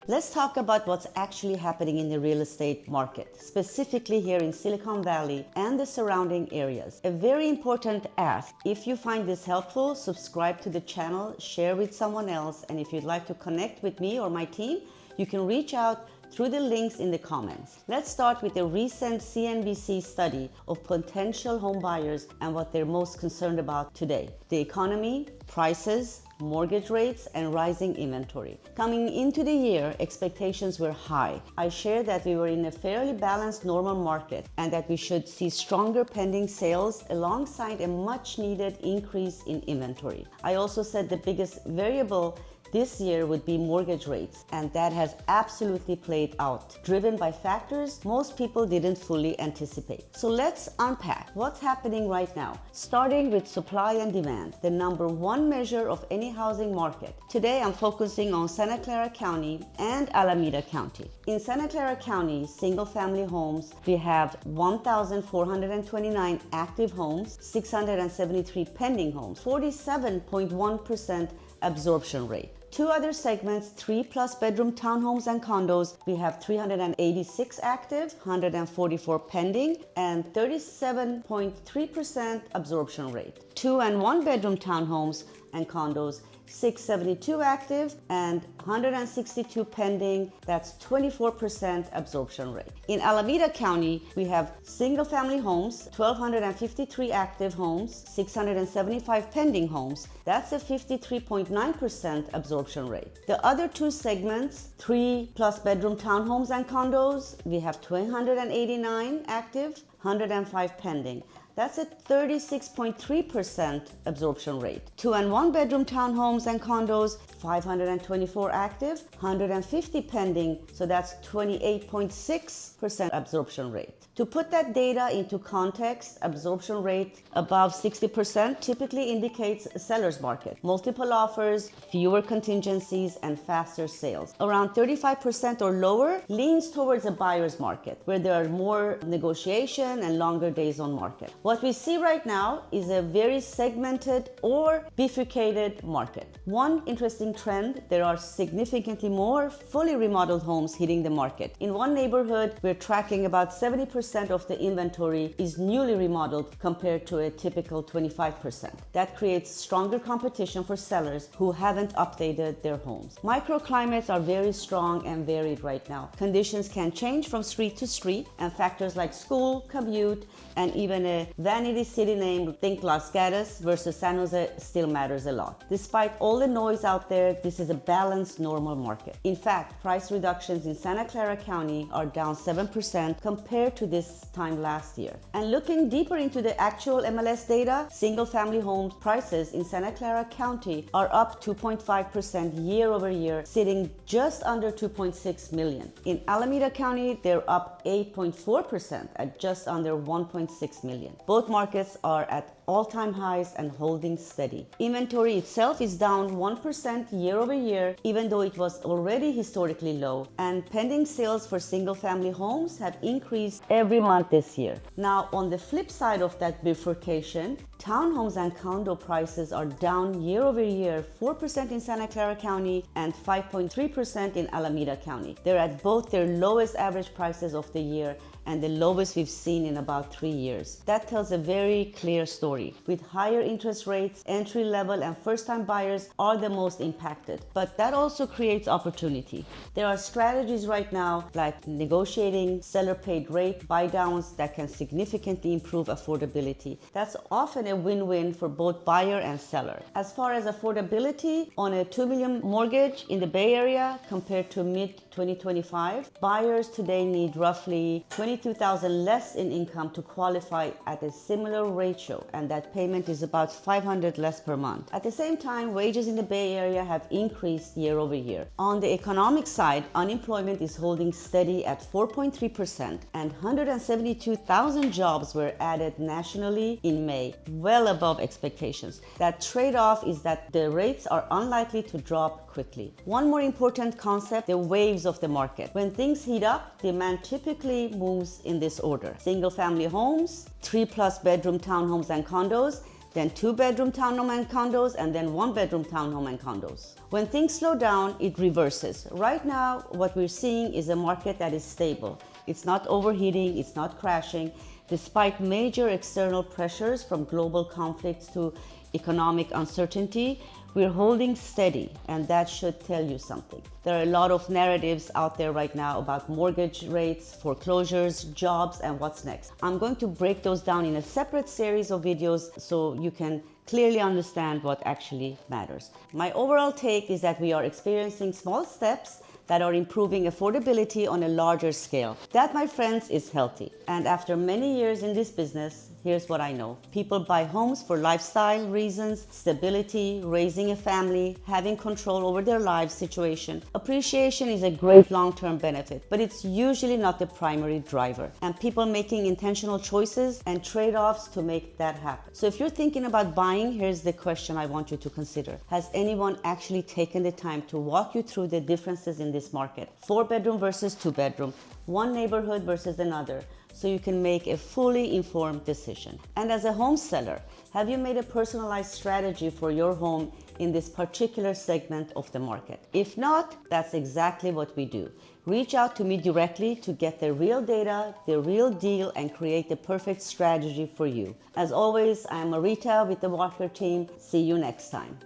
Let's talk about what's actually happening in the real estate market, specifically here in Silicon Valley and the surrounding areas. A very important ask: if you find this helpful, subscribe to the channel, share with someone else, and if you'd like to connect with me or my team, you can reach out through the links in the comments. Let's start with a recent CNBC study of potential home buyers and what they're most concerned about today: the economy, prices, mortgage rates, and rising inventory. Coming into the year, expectations were high. I shared that we were in a fairly balanced normal market and that we should see stronger pending sales alongside a much needed increase in inventory. I also said the biggest variable this year would be mortgage rates, and that has absolutely played out, driven by factors most people didn't fully anticipate. So let's unpack what's happening right now, starting with supply and demand, the number one measure of any housing market. Today I'm focusing on Santa Clara County and Alameda County. In Santa Clara County, single-family homes, we have 1,429 active homes, 673 pending homes, 47.1% absorption rate. Two other segments, 3+ bedroom townhomes and condos, we have 386 active, 144 pending, and 37.3% absorption rate. 2 and 1 bedroom townhomes and condos, 672 active and 162 pending. That's 24% absorption rate. In Alameda County, we have single-family homes, 1,253 active homes, 675 pending homes. That's a 53.9% absorption rate. The other two segments, 3+ bedroom townhomes and condos, we have 289 active, 105 pending. That's a 36.3% absorption rate. 2 and 1 bedroom townhomes and condos, 524 active, 150 pending, so that's 28.6% absorption rate. To put that data into context, absorption rate above 60% typically indicates a seller's market. Multiple offers, fewer contingencies, and faster sales. Around 35% or lower leans towards a buyer's market, where there are more negotiation and longer days on market. What we see right now is a very segmented or bifurcated market. One interesting trend: there are significantly more fully remodeled homes hitting the market. In one neighborhood, we're tracking about 70% of the inventory is newly remodeled compared to a typical 25%. That creates stronger competition for sellers who haven't updated their homes. Microclimates are very strong and varied right now. Conditions can change from street to street, and factors like school, commute, and even a vanity city name, think Las Gatas versus San Jose, still matters a lot. Despite all the noise out there, this is a balanced, normal market. In fact, price reductions in Santa Clara County are down 7% compared to this time last year. And looking deeper into the actual MLS data, single-family home prices in Santa Clara County are up 2.5% year over year, sitting just under 2.6 million. In Alameda County, they're up 8.4% at just under 1.6 million. Both markets are at all-time highs and holding steady. Inventory itself is down 1% year over year, even though it was already historically low, and pending sales for single-family homes have increased every month this year. Now, on the flip side of that bifurcation, townhomes and condo prices are down year over year, 4% in Santa Clara County and 5.3% in Alameda County. They're at both their lowest average prices of the year and the lowest we've seen in about 3 years. That tells a very clear story. With higher interest rates, entry-level and first-time buyers are the most impacted. But that also creates opportunity. There are strategies right now like negotiating seller-paid rate buy-downs that can significantly improve affordability. That's often a win-win for both buyer and seller. As far as affordability, on a $2 million mortgage in the Bay Area compared to mid-2025, buyers today need roughly $22,000 less in income to qualify at a similar ratio, and that payment is about $500 less per month. At the same time, wages in the Bay Area have increased year over year. On the economic side, unemployment is holding steady at 4.3%, and 172,000 jobs were added nationally in May, well above expectations. That trade-off is that the rates are unlikely to drop quickly. One more important concept: the waves of the market. When things heat up, demand typically moves in this order: single-family homes, 3+ bedroom townhomes and condos, then 2-bedroom townhome and condos, and then 1-bedroom townhome and condos. When things slow down, it reverses. Right now, what we're seeing is a market that is stable. It's not overheating, it's not crashing. Despite major external pressures from global conflicts to economic uncertainty, we're holding steady, and that should tell you something. There are a lot of narratives out there right now about mortgage rates, foreclosures, jobs, and what's next. I'm going to break those down in a separate series of videos so you can clearly understand what actually matters. My overall take is that we are experiencing small steps that are improving affordability on a larger scale. That, my friends, is healthy. And after many years in this business, here's what I know. People buy homes for lifestyle reasons, stability, raising a family, having control over their lives situation. Appreciation is a great long-term benefit, but it's usually not the primary driver. And people making intentional choices and trade-offs to make that happen. So if you're thinking about buying, here's the question I want you to consider. Has anyone actually taken the time to walk you through the differences in this market? 4-bedroom versus 2-bedroom, one neighborhood versus another, so you can make a fully informed decision. And as a home seller, have you made a personalized strategy for your home in this particular segment of the market? If not, that's exactly what we do. Reach out to me directly to get the real data, the real deal, and create the perfect strategy for you. As always, I am Marita with the Walker team. See you next time.